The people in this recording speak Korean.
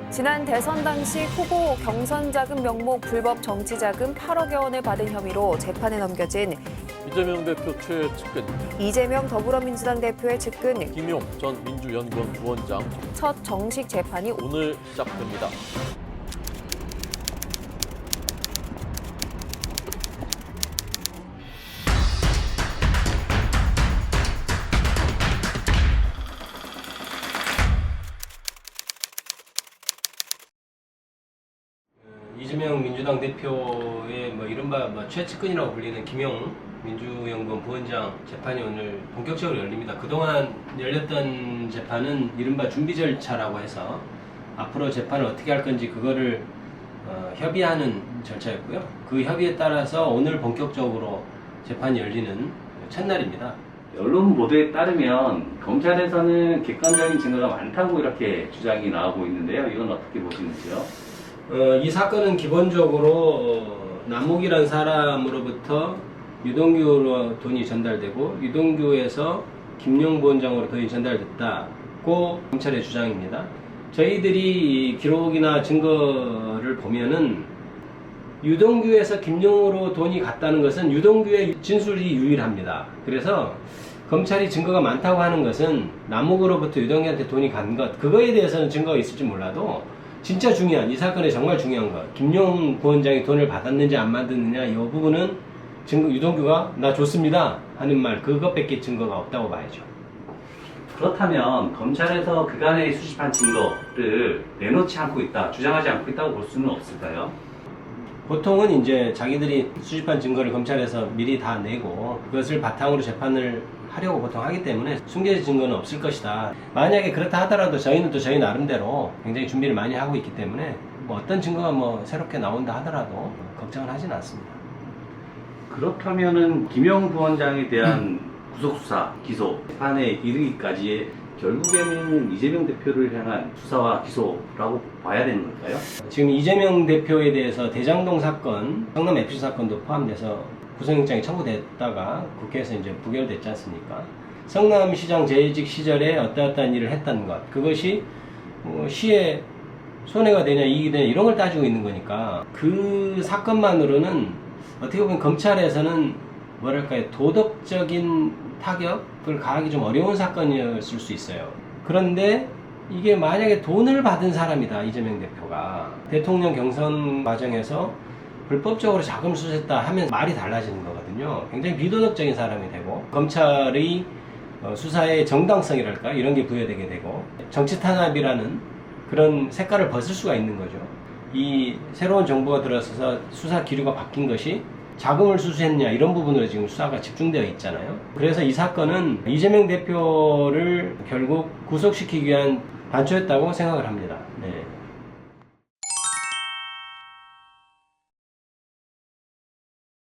지난 대선 당시 후보 경선 자금 명목 불법 정치 자금 8억여 원을 받은 혐의로 재판에 넘겨진 이재명 대표 최측근, 이재명 더불어민주당 대표의 측근 김용 전 민주연구원 부원장 첫 정식 재판이 오늘 시작됩니다. 이재명 민주당 대표의 이른바 최측근이라고 불리는 김용 민주연구원 부원장 재판이 오늘 본격적으로 열립니다. 그동안 열렸던 재판은 이른바 준비 절차라고 해서 앞으로 재판을 어떻게 할 건지 그거를 협의하는 절차였고요. 그 협의에 따라서 오늘 본격적으로 재판이 열리는 첫날입니다. 언론 보도에 따르면 검찰에서는 객관적인 증거가 많다고 이렇게 주장이 나오고 있는데요. 이건 어떻게 보시는지요? 이 사건은 기본적으로 남욱이란 사람으로부터 유동규로 돈이 전달되고 유동규에서 김용 부원장으로 돈이 전달됐다고 검찰의 주장입니다. 저희들이 기록이나 증거를 보면은 유동규에서 김용으로 돈이 갔다는 것은 유동규의 진술이 유일합니다. 그래서 검찰이 증거가 많다고 하는 것은 남욱으로부터 유동규한테 돈이 간 것, 그거에 대해서는 증거가 있을지 몰라도 진짜 중요한, 이 사건에 정말 중요한 것, 김용 부원장이 돈을 받았는지 안 받았느냐 이 부분은 증거, 유동규가 나 줬습니다 하는 말, 그것밖에 증거가 없다고 봐야죠. 그렇다면 검찰에서 그간의 수집한 증거를 내놓지 않고 있다, 주장하지 않고 있다고 볼 수는 없을까요? 보통은 이제 자기들이 수집한 증거를 검찰에서 미리 다 내고 그것을 바탕으로 재판을 하려고 보통 하기 때문에 숨겨진 증거는 없을 것이다. 만약에 그렇다 하더라도 저희는 또 저희 나름대로 굉장히 준비를 많이 하고 있기 때문에 어떤 증거가 새롭게 나온다 하더라도 걱정은 하진 않습니다. 그렇다면은 김용 부원장에 대한 구속수사, 기소, 재판에 이르기까지의 결국에는 이재명 대표를 향한 수사와 기소라고 봐야 되는 걸까요? 지금 이재명 대표에 대해서 대장동 사건, 성남 FC 사건도 포함돼서 구속영장이 청구됐다가 국회에서 이제 부결됐지 않습니까? 성남시장 재직 시절에 어떠한 일을 했다는 것, 그것이 시에 손해가 되냐 이익이 되냐 이런 걸 따지고 있는 거니까 그 사건만으로는 어떻게 보면 검찰에서는 뭐랄까요, 도덕적인 타격을 가하기 좀 어려운 사건이었을 수 있어요. 그런데 이게 만약에 돈을 받은 사람이다, 이재명 대표가 대통령 경선 과정에서 불법적으로 자금을 수수했다 하면 말이 달라지는 거거든요. 굉장히 비도덕적인 사람이 되고 검찰의 수사의 정당성이랄까 이런 게 부여되게 되고 정치 탄압이라는 그런 색깔을 벗을 수가 있는 거죠. 이 새로운 정부가 들어서서 수사 기류가 바뀐 것이 자금을 수수했냐 이런 부분으로 지금 수사가 집중되어 있잖아요. 그래서 이 사건은 이재명 대표를 결국 구속시키기 위한 단초였다고 생각을 합니다. 네.